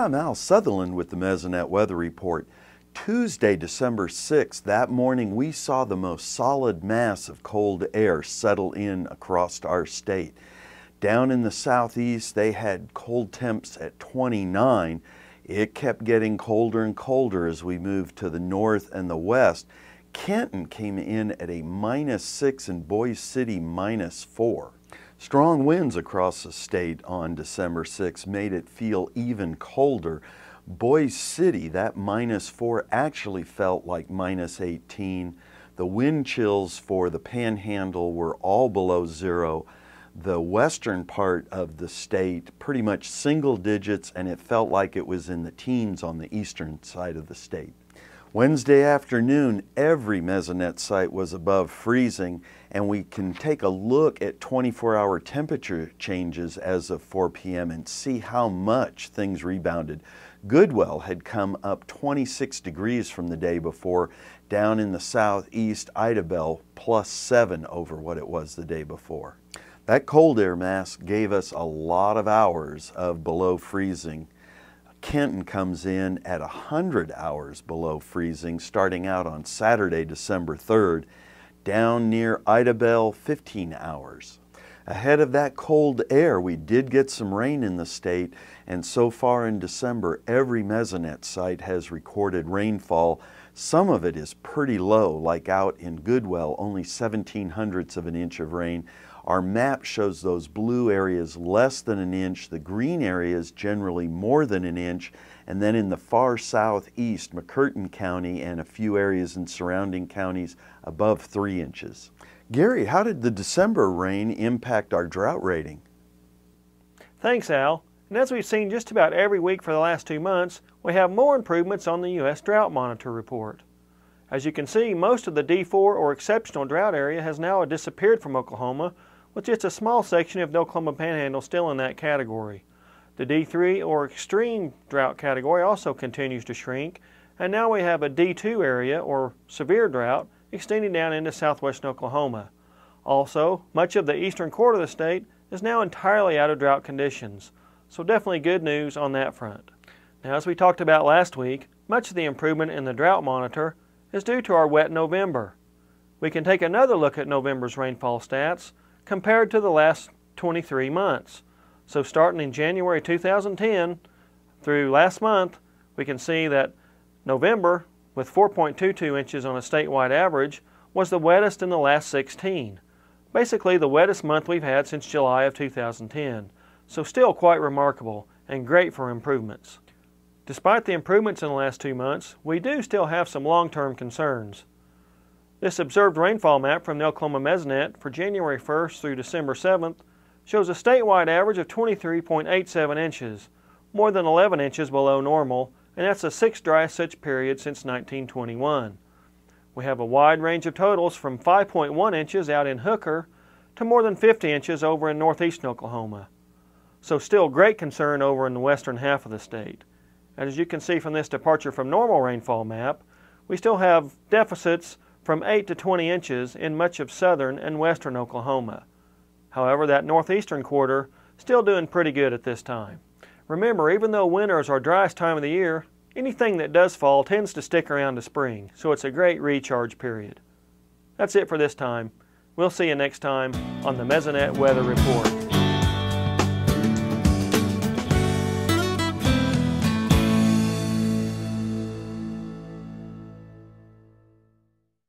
I'm Al Sutherland with the Mesonet Weather Report. Tuesday, December 6th, that morning we saw the most solid mass of cold air settle in across our state. Down in the southeast, they had cold temps at 29. It kept getting colder and colder as we moved to the north and the west. Kenton came in at a -6 and Boise City -4. Strong winds across the state on December 6th made it feel even colder. Boise City, that -4, actually felt like -18. The wind chills for the Panhandle were all below zero. The western part of the state pretty much single digits, and it felt like it was in the teens on the eastern side of the state. Wednesday afternoon, every Mesonet site was above freezing, and we can take a look at 24-hour temperature changes as of 4 p.m. and see how much things rebounded. Goodwell had come up 26 degrees from the day before. Down in the southeast, Idabel +7 over what it was the day before. That cold air mass gave us a lot of hours of below freezing. Kenton comes in at 100 hours below freezing starting out on Saturday, December 3rd. Down near Idabel, 15 hours. Ahead of that cold air, we did get some rain in the state, and so far in December, every Mesonet site has recorded rainfall. Some of it is pretty low, like out in Goodwell, only 0.17 of an inch of rain. Our map shows those blue areas less than an inch, the green areas generally more than an inch, and then in the far southeast, McCurtain County and a few areas in surrounding counties above 3 inches. Gary, how did the December rain impact our drought rating? Thanks, Al. And as we've seen just about every week for the last 2 months, we have more improvements on the U.S. Drought Monitor report. As you can see, most of the D4 or exceptional drought area has now disappeared from Oklahoma, with just a small section of the Oklahoma Panhandle still in that category. The D3 or extreme drought category also continues to shrink, and now we have a D2 area or severe drought extending down into southwestern Oklahoma. Also, much of the eastern quarter of the state is now entirely out of drought conditions, so definitely good news on that front. Now, as we talked about last week, much of the improvement in the drought monitor is due to our wet November. We can take another look at November's rainfall stats compared to the last 23 months. So starting in January 2010 through last month, we can see that November, with 4.22 inches on a statewide average, was the wettest in the last 16. Basically the wettest month we've had since July of 2010. So still quite remarkable and great for improvements. Despite the improvements in the last 2 months, we do still have some long-term concerns. This observed rainfall map from the Oklahoma Mesonet for January 1st through December 7th shows a statewide average of 23.87 inches, more than 11 inches below normal, and that's the 6th driest such period since 1921. We have a wide range of totals from 5.1 inches out in Hooker to more than 50 inches over in northeastern Oklahoma. So still great concern over in the western half of the state. And as you can see from this departure from normal rainfall map, we still have deficits from 8 to 20 inches in much of southern and western Oklahoma. However, that northeastern quarter still doing pretty good at this time. Remember, even though winter is our driest time of the year, anything that does fall tends to stick around to spring, so it's a great recharge period. That's it for this time. We'll see you next time on the Mesonet Weather Report.